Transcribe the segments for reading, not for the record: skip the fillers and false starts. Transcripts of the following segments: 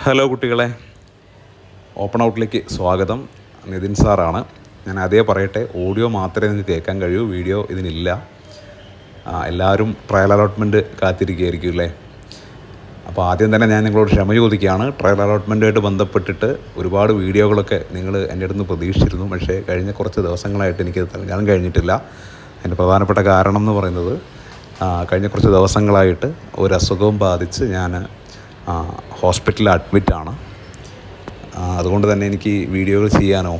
Hello കുട്ടികളെ, open ഔട്ടിലേക്ക് സ്വാഗതം. നിതിൻ സാറാണ്. ഞാൻ അതേ പറയട്ടെ, ഓഡിയോ മാത്രമേ നിങ്ങൾക്ക് കേൾക്കാൻ കഴിയൂ, വീഡിയോ ഇതിനില്ല. എല്ലാവരും ട്രയൽ അലോട്ട്മെൻറ്റ് കാത്തിരിക്കുകയായിരിക്കും അല്ലേ? അപ്പോൾ ആദ്യം തന്നെ ഞാൻ നിങ്ങളോട് ക്ഷമ ചോദിക്കുകയാണ്. ട്രയൽ അലോട്ട്മെൻറ്റുമായിട്ട് ബന്ധപ്പെട്ടിട്ട് ഒരുപാട് വീഡിയോകളൊക്കെ നിങ്ങൾ എൻ്റെ അടുത്ത് നിന്ന് പ്രതീക്ഷിച്ചിരുന്നു. പക്ഷേ കഴിഞ്ഞ കുറച്ച് ദിവസങ്ങളായിട്ട് എനിക്കത് നൽകാൻ കഴിഞ്ഞിട്ടില്ല. അതിൻ്റെ പ്രധാനപ്പെട്ട കാരണം എന്ന് പറയുന്നത്, കഴിഞ്ഞ കുറച്ച് ദിവസങ്ങളായിട്ട് ഒരു അസുഖവും ബാധിച്ച് ഞാൻ ഹോസ്പിറ്റലിൽ അഡ്മിറ്റാണ്. അതുകൊണ്ട് തന്നെ എനിക്ക് വീഡിയോകൾ ചെയ്യാനോ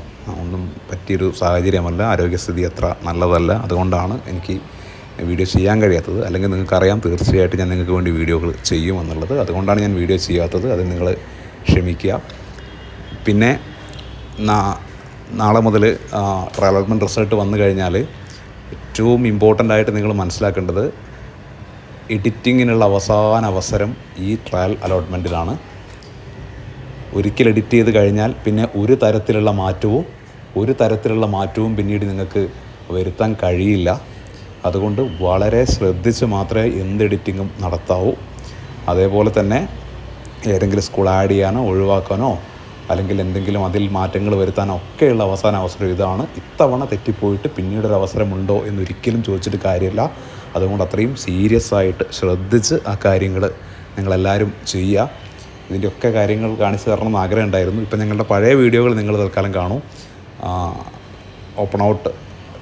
ഒന്നും പറ്റിയൊരു സാഹചര്യമല്ല. ആരോഗ്യസ്ഥിതി അത്ര നല്ലതല്ല. അതുകൊണ്ടാണ് എനിക്ക് വീഡിയോ ചെയ്യാൻ കഴിയാത്തത്. അല്ലെങ്കിൽ നിങ്ങൾക്കറിയാം, തീർച്ചയായിട്ടും ഞാൻ നിങ്ങൾക്ക് വേണ്ടി വീഡിയോകൾ ചെയ്യുമെന്നുള്ളത്. അതുകൊണ്ടാണ് ഞാൻ വീഡിയോ ചെയ്യാത്തത്. അത് നിങ്ങൾ ക്ഷമിക്കുക. പിന്നെ നാളെ മുതൽ ട്രയൽ അലോട്ട്മെൻറ്റ് റിസൾട്ട് വന്നു കഴിഞ്ഞാൽ ഏറ്റവും ഇമ്പോർട്ടൻ്റ് ആയിട്ട് നിങ്ങൾ മനസ്സിലാക്കേണ്ടത്, എഡിറ്റിങ്ങിനുള്ള അവസാന അവസരം ഈ ട്രയൽ അലോട്ട്മെൻറ്റിലാണ്. ഒരിക്കൽ എഡിറ്റ് ചെയ്ത് കഴിഞ്ഞാൽ പിന്നെ ഒരു തരത്തിലുള്ള മാറ്റവും പിന്നീട് നിങ്ങൾക്ക് വരുത്താൻ കഴിയില്ല. അതുകൊണ്ട് വളരെ ശ്രദ്ധിച്ച് മാത്രമേ എന്ത് എഡിറ്റിങ്ങും നടത്താവൂ. അതേപോലെ തന്നെ ഏതെങ്കിലും സ്കൂൾ ആഡ് ചെയ്യാനോ ഒഴിവാക്കാനോ അല്ലെങ്കിൽ എന്തെങ്കിലും അതിൽ മാറ്റങ്ങൾ വരുത്താനോ ഒക്കെയുള്ള അവസാന അവസരം ഇതാണ്. ഇത്തവണ തെറ്റിപ്പോയിട്ട് പിന്നീടൊരു അവസരമുണ്ടോ എന്നൊരിക്കലും ചോദിച്ചിട്ട് കാര്യമില്ല. അതുകൊണ്ട് അത്രയും സീരിയസ് ആയിട്ട് ശ്രദ്ധിച്ച് ആ കാര്യങ്ങൾ നിങ്ങളെല്ലാവരും ചെയ്യുക. ഇതിൻ്റെയൊക്കെ കാര്യങ്ങൾ കാണിച്ചു തരണമെന്ന് ആഗ്രഹം ഉണ്ടായിരുന്നു. ഇപ്പം ഞങ്ങളുടെ പഴയ വീഡിയോകൾ നിങ്ങൾ തൽക്കാലം കാണൂ. ഓപ്പൺ ഔട്ട്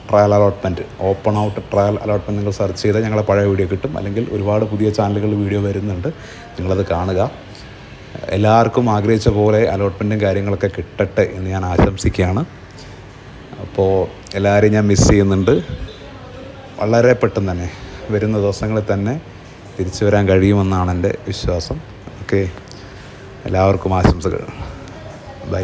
ട്രയൽ അലോട്ട്മെൻറ്റ് നിങ്ങൾ സെർച്ച് ചെയ്താൽ ഞങ്ങളുടെ പഴയ വീഡിയോ കിട്ടും. അല്ലെങ്കിൽ ഒരുപാട് പുതിയ ചാനലുകളിൽ വീഡിയോ വരുന്നുണ്ട്, നിങ്ങളത് കാണുക. എല്ലാവർക്കും ആഗ്രഹിച്ച പോലെ അലോട്ട്മെൻറ്റും കാര്യങ്ങളൊക്കെ കിട്ടട്ടെ എന്ന് ഞാൻ ആശംസിക്കുകയാണ്. അപ്പോൾ എല്ലാവരെയും ഞാൻ മിസ് ചെയ്യുന്നുണ്ട്. വളരെ പെട്ടെന്ന് തന്നെ വരുന്ന ദിവസങ്ങളിൽ തന്നെ തിരിച്ചു വരാൻ കഴിയുമെന്നാണ് എൻ്റെ വിശ്വാസം. ഓക്കെ, എല്ലാവർക്കും ആശംസകൾ. ബൈ.